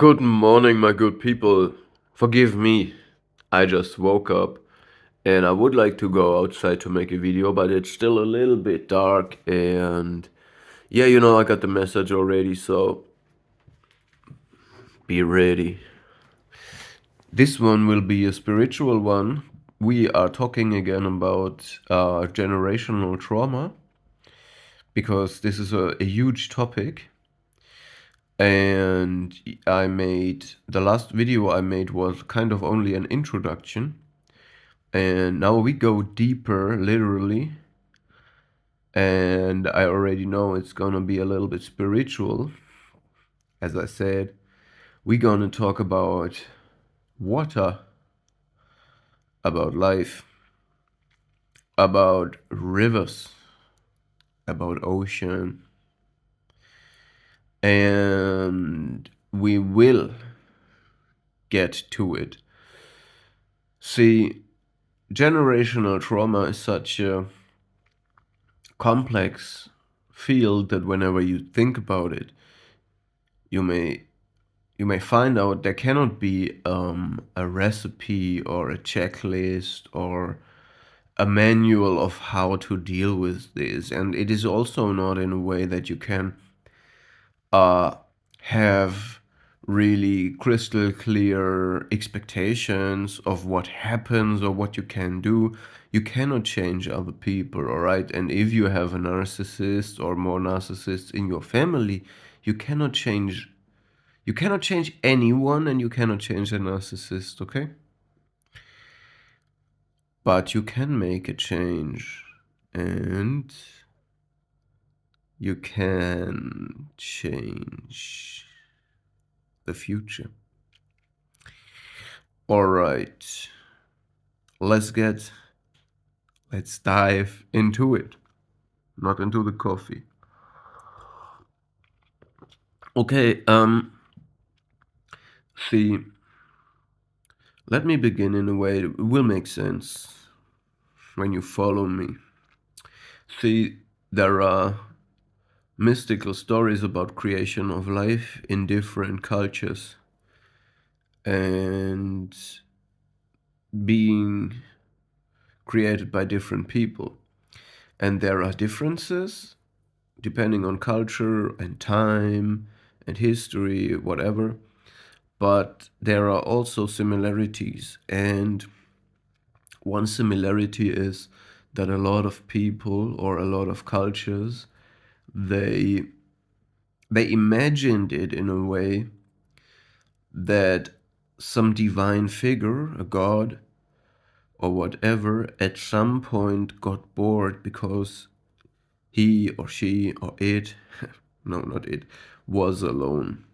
Good morning, my good people. Forgive me, I just woke up and I would like to go outside to make a video, but it's still a little bit dark. And yeah, I got the message already, so be ready. This one will be a spiritual one. We are talking again about generational trauma because this is a huge topic. And the last video I made was kind of only an introduction. And now we go deeper, literally. And I already know it's gonna be a little bit spiritual. As I said, we're gonna talk about water, about life, about rivers, about ocean. And we will get to it. See, generational trauma is such a complex field that whenever you think about it, you may find out there cannot be a recipe or a checklist or a manual of how to deal with this. And it is also not in a way that you can have really crystal clear expectations of what happens or what you can do. You cannot change other people, all right? And if you have a narcissist or more narcissists in your family, you cannot change anyone, and you cannot change a narcissist, okay? But you can make a change, and you can change the future. All right, let's dive into it, not into the coffee. Okay, see, let me begin in a way that will make sense when you follow me. See, there are mystical stories about creation of life in different cultures and being created by different people. And there are differences depending on culture and time and history, whatever. But there are also similarities. And one similarity is that a lot of people or a lot of cultures, they imagined it in a way that some divine figure, a god or whatever, at some point got bored because he or she or it, no, not it, was alone.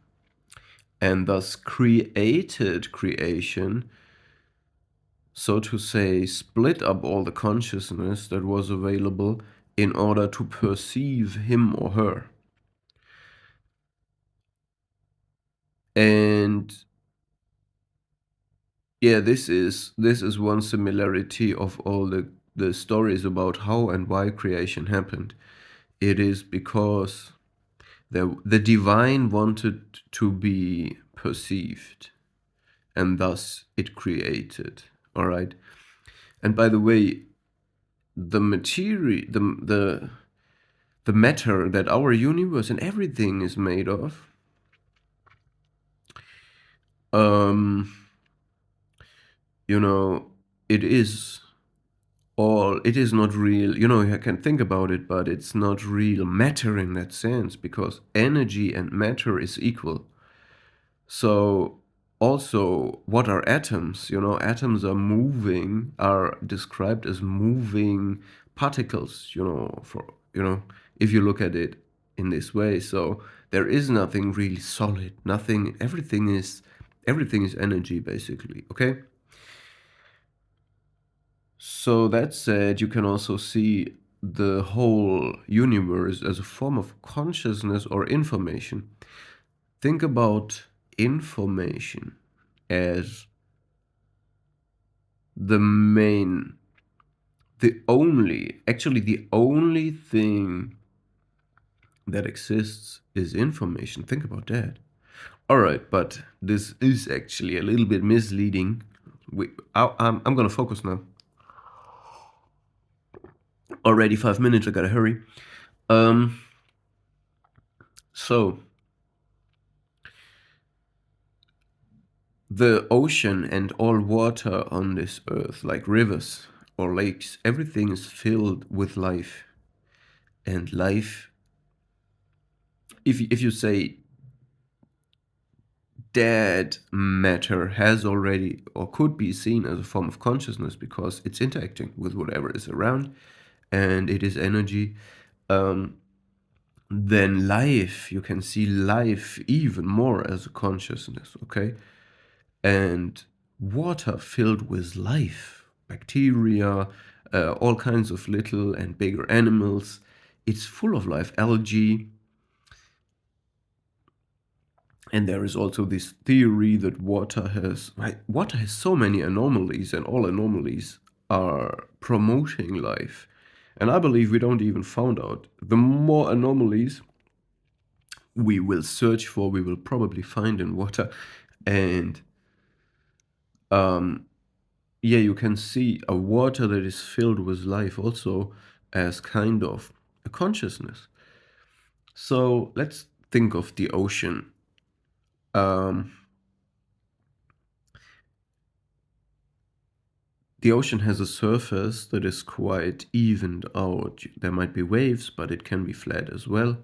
And thus created creation, so to say, split up all the consciousness that was available in order to perceive him or her. And yeah, this is one similarity of all the stories about how and why creation happened. It is because the divine wanted to be perceived, and thus it created. All right. And by the way, the material, the matter that our universe and everything is made of, you know, it is it is not real. You can think about it, but it's not real matter in that sense, because energy and matter is equal. So also, what are atoms? Atoms are described as moving particles, if you look at it in this way. So there is nothing really solid, nothing, everything is energy, basically, okay? So that said, you can also see the whole universe as a form of consciousness or information. Think about information as the only thing that exists is information. Think about that. All right, but this is actually a little bit misleading. I'm gonna focus now. Already 5 minutes. I gotta hurry. Um. So the ocean and all water on this earth, like rivers or lakes, everything is filled with life. And life, if you say dead matter has already or could be seen as a form of consciousness because it's interacting with whatever is around and it is energy, um, then life, you can see life even more as a consciousness, okay? And water filled with life, bacteria, all kinds of little and bigger animals. It's full of life, algae. And there is also this theory that water has so many anomalies, and all anomalies are promoting life. And I believe we don't even found out. The more anomalies we will search for, we will probably find in water. And um, yeah, you can see a water that is filled with life also as kind of a consciousness. So let's think of the ocean. Um, the ocean has a surface that is quite evened out. There might be waves, but it can be flat as well.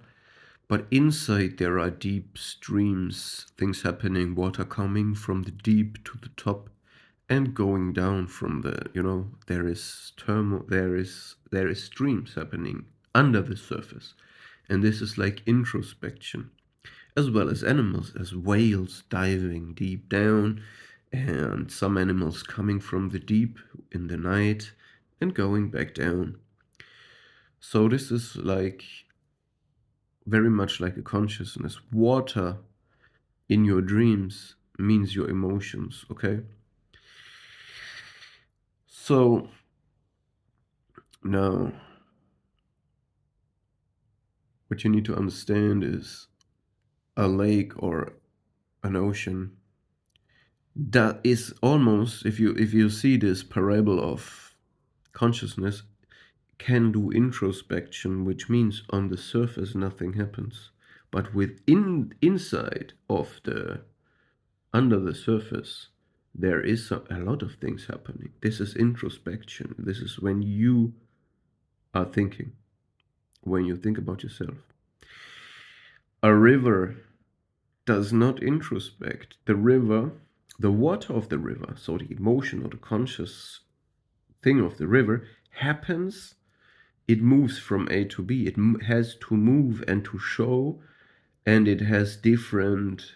But inside there are deep streams, things happening, water coming from the deep to the top and going down from there is turmoil, there is streams happening under the surface. And this is like introspection, as well as animals, as whales diving deep down, and some animals coming from the deep in the night and going back down. So this is like very much like a consciousness. Water in your dreams means your emotions, okay? So now what you need to understand is a lake or an ocean that is almost, if you see this parable of consciousness, can do introspection, which means on the surface nothing happens, but inside of the under the surface there is a lot of things happening. This is introspection. This is when you are thinking, when you think about yourself. A river does not introspect. The water of the river, so the emotion or the conscious thing of the river, happens. It moves from A to B. It has to move and to show, and it has different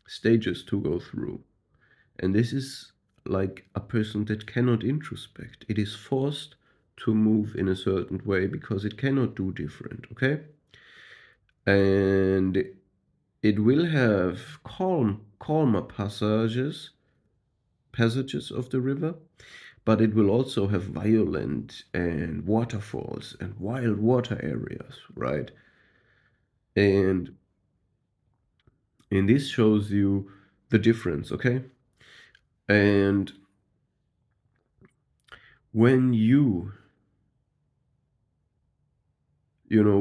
stages to go through. And this is like a person that cannot introspect. It is forced to move in a certain way because it cannot do different, okay? And it will have calmer passages of the river, but it will also have violent and waterfalls and wild water areas, right? And this shows you the difference, okay? And when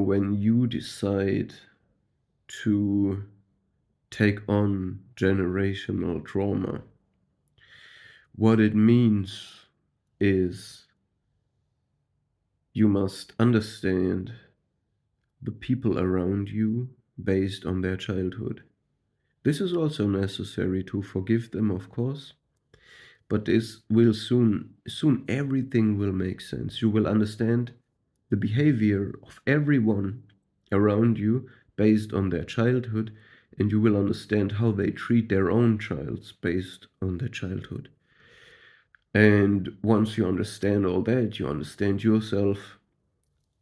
when you decide to take on generational trauma, what it means is you must understand the people around you based on their childhood. This is also necessary to forgive them, of course, but this will soon everything will make sense. You will understand the behavior of everyone around you based on their childhood, and you will understand how they treat their own childs based on their childhood. And once you understand all that, you understand yourself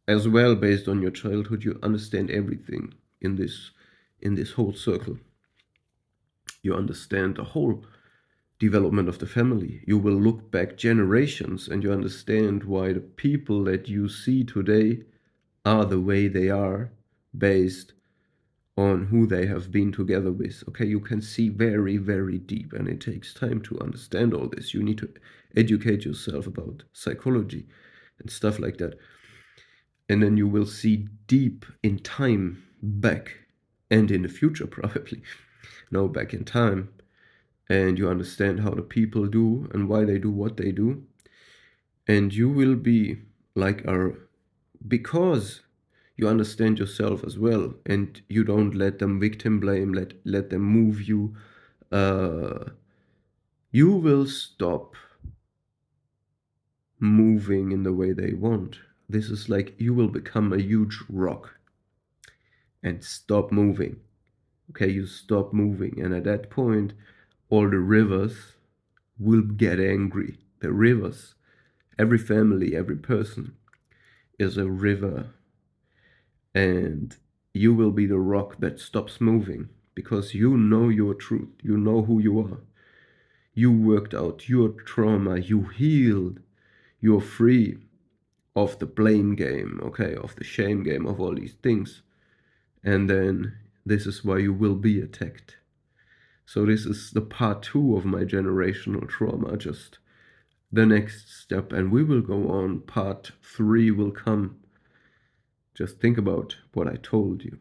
as well based on your childhood. You understand everything in this whole circle. You understand the whole development of the family. You will look back generations and you understand why the people that you see today are the way they are based on who they have been together with. Okay, you can see very, very deep, and it takes time to understand all this. You need to educate yourself about psychology and stuff like that. And then you will see deep in time back and in the future, probably. No, back in time. And you understand how the people do and why they do what they do. And you will be like our, because you understand yourself as well, and you don't let them victim blame, let them move you. You will stop moving in the way they want. This is like you will become a huge rock and stop moving. Okay, you stop moving, and at that point, all the rivers will get angry. The rivers, every family, every person is a river, and you will be the rock that stops moving because you know your truth. You know who you are. You worked out your trauma. You healed. You're free of the blame game, okay, of the shame game, of all these things. And then this is why you will be attacked. So this is the part 2 of my generational trauma, just the next step, and we will go on. Part 3 will come. Just think about what I told you.